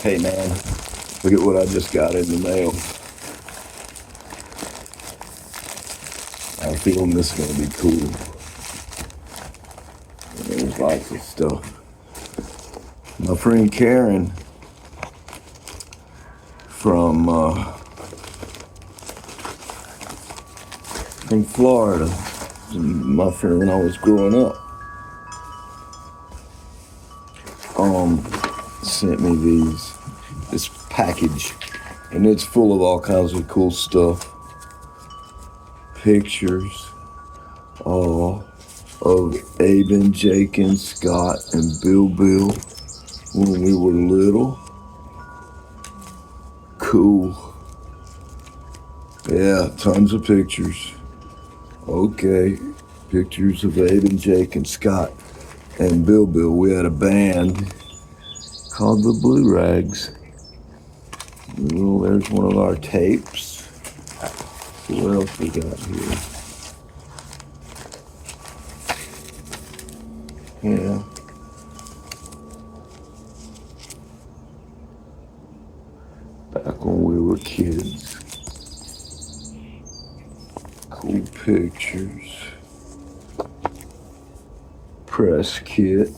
Hey man, look at what I just got in the mail. I have a feeling this is gonna be cool. There's lots of stuff. My friend Karen from Florida, my friend when I was growing up, sent me this package, and it's full of all kinds of cool stuff. Pictures of Abe and Jake and Scott and Bill when we were little. Cool. Yeah, tons of pictures. Okay, pictures of Abe and Jake and Scott and Bill. We had a band called the Blue Rags. Well, there's one of our tapes. What else we got here? Yeah. Back when we were kids. Cool pictures. Press kit.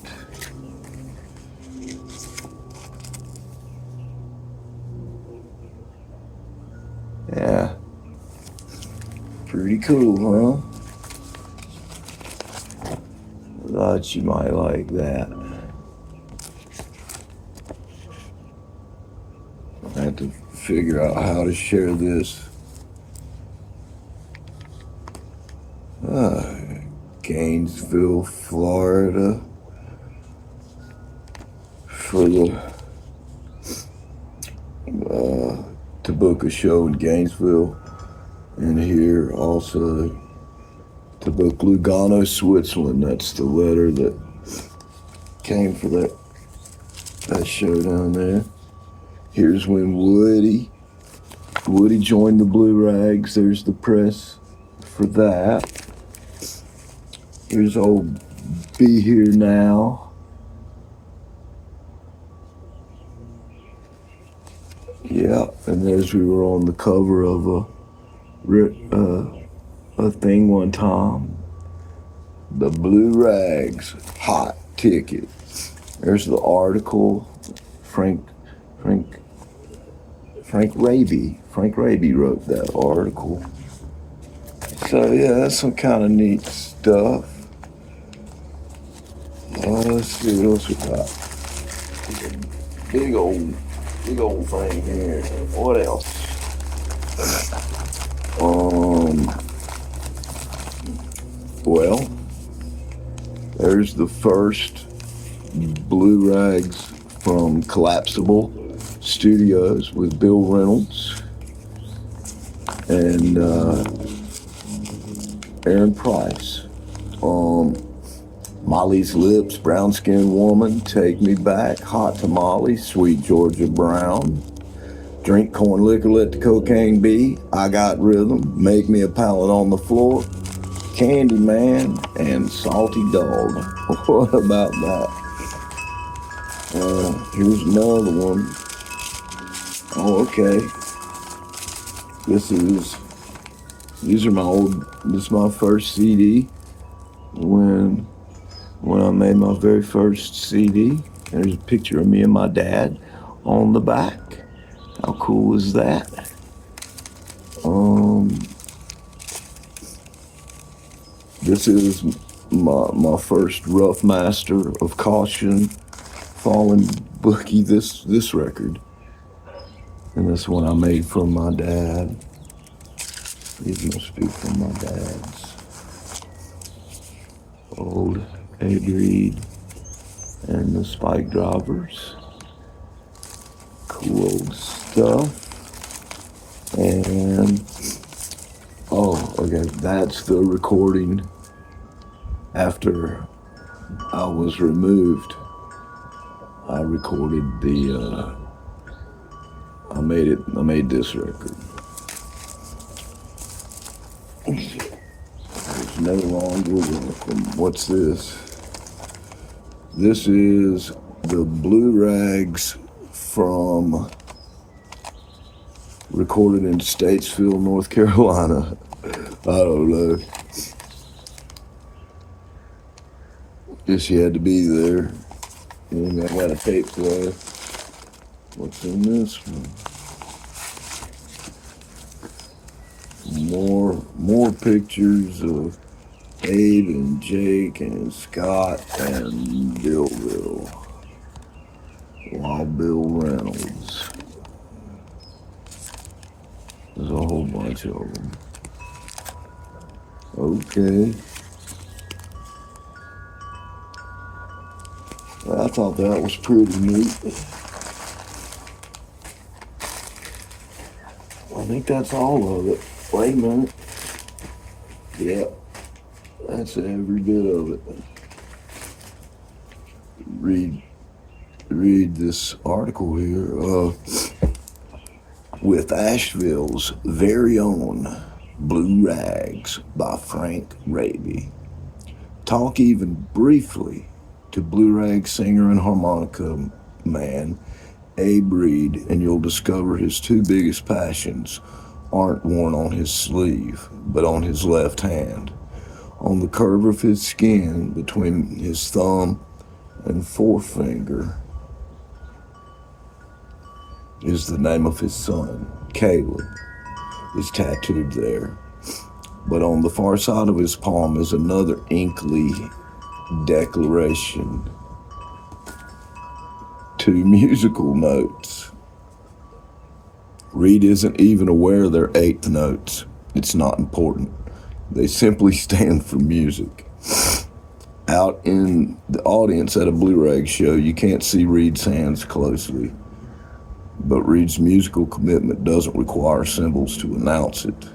Yeah. Pretty cool, huh? Thought you might like that. I have to figure out how to share this. Gainesville, Florida, for to book a show in Gainesville, and here also to book Lugano, Switzerland. That's the letter that came for that show down there. Here's when Woody joined the Blue Rags. There's the press for that. Here's old Be Here Now. Yeah, and there's we were on the cover of a thing one time. The Blue Rags hot ticket. There's the article. Frank Raby wrote that article. So yeah, that's some kind of neat stuff. Let's see what else we got. Big old thing here. What else? Well, there's the first Blue Rags from Collapsible Studios with Bill Reynolds and Aaron Price. Molly's Lips, Brown Skinned Woman, Take Me Back, Hot Tamale, Sweet Georgia Brown, Drink Corn Liquor, Let the Cocaine Be, I Got Rhythm, Make Me a Pallet on the Floor, Candyman, and Salty Dog. What about that? Here's another one. Oh, okay. This is my first CD when I made my very first CD. There's a picture of me and my dad on the back. How cool is that? This is my first Rough Master of Caution, Fallen Bookie, this record. And this one I made from my dad. These must be from my dad's. Old Abe Reid and the Spike Drivers. Cool old stuff. And okay, that's the recording after I was removed. I recorded I made this record. There's no longer welcome. What's this? This is the Blue Rags from recorded in Statesville, North Carolina. I don't know. Guess you had to be there. And I got a tape player. What's in this one? More pictures of Abe and Jake and Scott and Billville. Wild Bill Reynolds. There's a whole bunch of them. Okay. I thought that was pretty neat. I think that's all of it. Wait a minute. Yep. That's every bit of it. Read this article here. With Asheville's very own Blue Rags by Frank Raby. Talk even briefly to Blue Rag singer and harmonica man Abe Reid, and you'll discover his two biggest passions aren't worn on his sleeve, but on his left hand. On the curve of his skin between his thumb and forefinger is the name of his son, Caleb, is tattooed there. But on the far side of his palm is another inkly declaration. Two musical notes. Reid isn't even aware they're eighth notes. It's not important. They simply stand for music. Out in the audience at a Blue Rag show, you can't see Reid's hands closely. But Reid's musical commitment doesn't require symbols to announce it.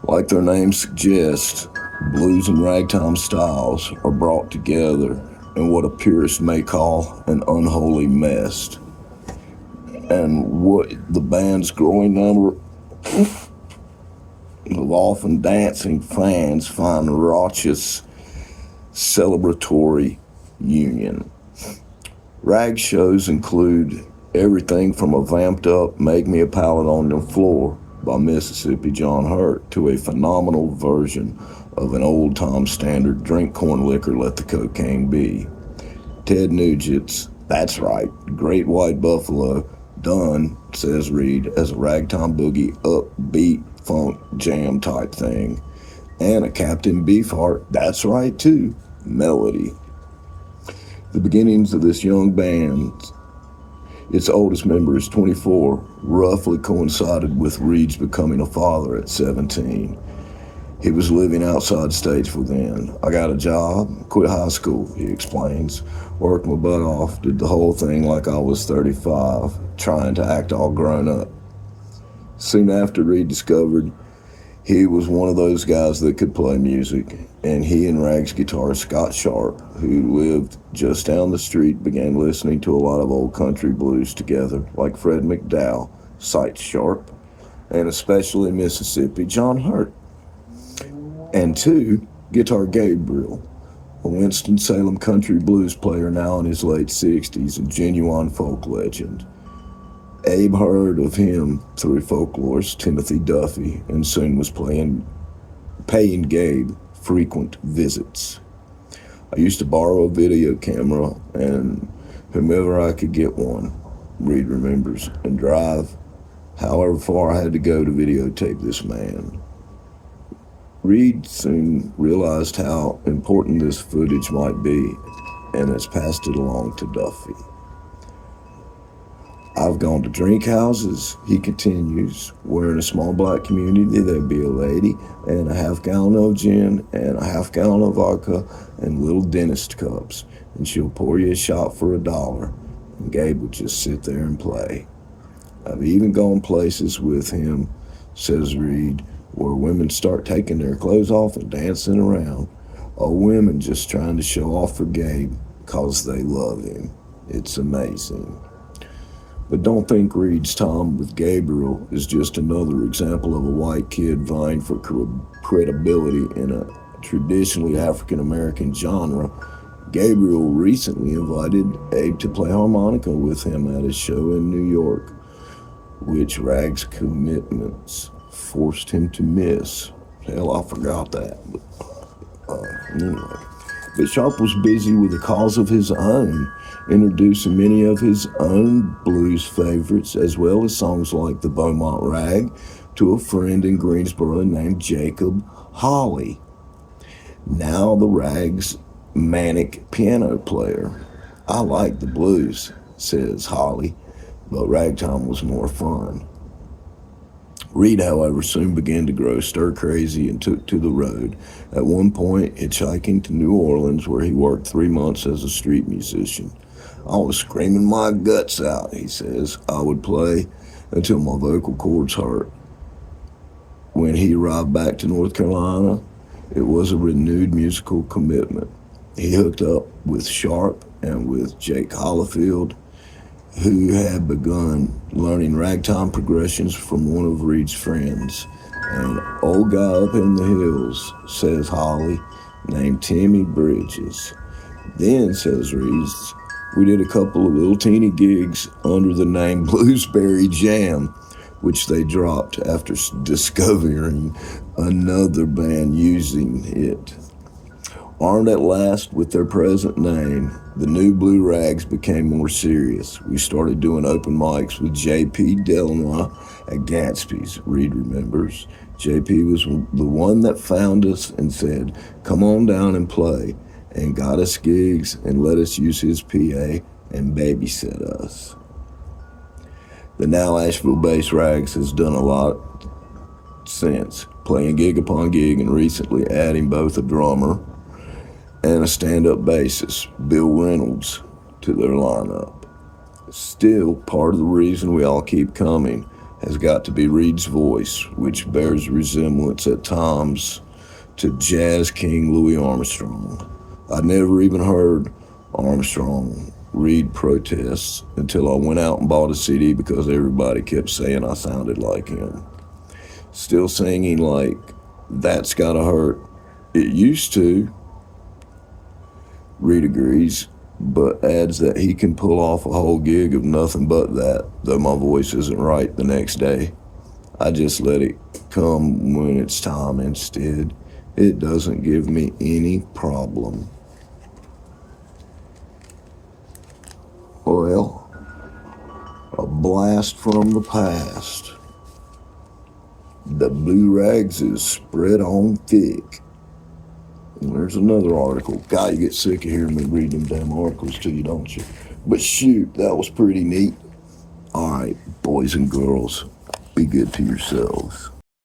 Like their name suggests, blues and ragtime styles are brought together in what a purist may call an unholy mess. And what the band's growing number of often dancing fans find raucous, celebratory union. Rag shows include everything from a vamped up Make Me a Pallet on the Floor by Mississippi John Hurt to a phenomenal version of an old time standard Drink Corn Liquor, Let the Cocaine Be. Ted Nugent's That's Right, Great White Buffalo, done, says Reid, as a ragtime boogie, upbeat, funk, jam type thing. And a Captain Beefheart, That's Right too, melody. The beginnings of this young band, its oldest member is 24, roughly coincided with Reid's becoming a father at 17. He was living outside Statesville then. I got a job, quit high school, he explains. Worked my butt off, did the whole thing like I was 35, trying to act all grown up. Soon after, Reid discovered he was one of those guys that could play music, and he and Rags guitarist Scott Sharp, who lived just down the street, began listening to a lot of old country blues together, like Fred McDowell, Sight Sharp, and especially Mississippi John Hurt. And two, Guitar Gabriel, a Winston-Salem country blues player now in his late 60s, a genuine folk legend. Abe heard of him through folklorist Timothy Duffy and soon was paying Gabe frequent visits. I used to borrow a video camera and whomever I could get one, Reid remembers, and drive however far I had to go to videotape this man. Reid soon realized how important this footage might be and has passed it along to Duffy. I've gone to drink houses, he continues, where in a small black community there'd be a lady and a half-gallon of gin and a half-gallon of vodka and little dentist cups, and she'll pour you a shot for $1, and Gabe would just sit there and play. I've even gone places with him, says Reid, where women start taking their clothes off and dancing around, or women just trying to show off for Gabe because they love him. It's amazing. But don't think Reid's time with Gabriel is just another example of a white kid vying for credibility in a traditionally African-American genre Gabriel recently invited Abe to play harmonica with him at his show in New York, which Rag's commitments forced him to miss. Hell, I forgot that. Anyway. But Sharp was busy with a cause of his own, introducing many of his own blues favorites, as well as songs like the Beaumont Rag, to a friend in Greensboro named Jacob Hawley, now the Rag's manic piano player. I like the blues, says Hawley, but ragtime was more fun. Reid, however, soon began to grow stir-crazy and took to the road, at one point hitchhiking to New Orleans, where he worked 3 months as a street musician. I was screaming my guts out, he says. I would play until my vocal cords hurt. When he arrived back to North Carolina, it was a renewed musical commitment. He hooked up with Sharp and with Jake Hollifield, who had begun learning ragtime progressions from one of Reid's friends, an old guy up in the hills, says Holly, named Timmy Bridges. Then, says Reid, we did a couple of little teeny gigs under the name Bluesberry Jam, which they dropped after discovering another band using it. Armed at last with their present name, the new Blue Rags became more serious. We started doing open mics with J.P. Delanois at Gatsby's, Reid remembers. J.P. was the one that found us and said, come on down and play, and got us gigs and let us use his PA and babysit us. The now Asheville-based Rags has done a lot since, playing gig upon gig and recently adding both a drummer and a stand-up bassist, Bill Reynolds, to their lineup. Still, part of the reason we all keep coming has got to be Reid's voice, which bears resemblance at times to jazz king Louis Armstrong. I'd never even heard Armstrong Reid protests until I went out and bought a CD because everybody kept saying I sounded like him. Still singing like That's Gotta Hurt. It used to, Reid agrees, but adds that he can pull off a whole gig of nothing but that, though my voice isn't right the next day. I just let it come when it's time instead. It doesn't give me any problem. Well, a blast from the past. The Blue Rags is spread on thick. And there's another article. God, you get sick of hearing me read them damn articles to you, don't you? But shoot, that was pretty neat. All right, boys and girls, be good to yourselves.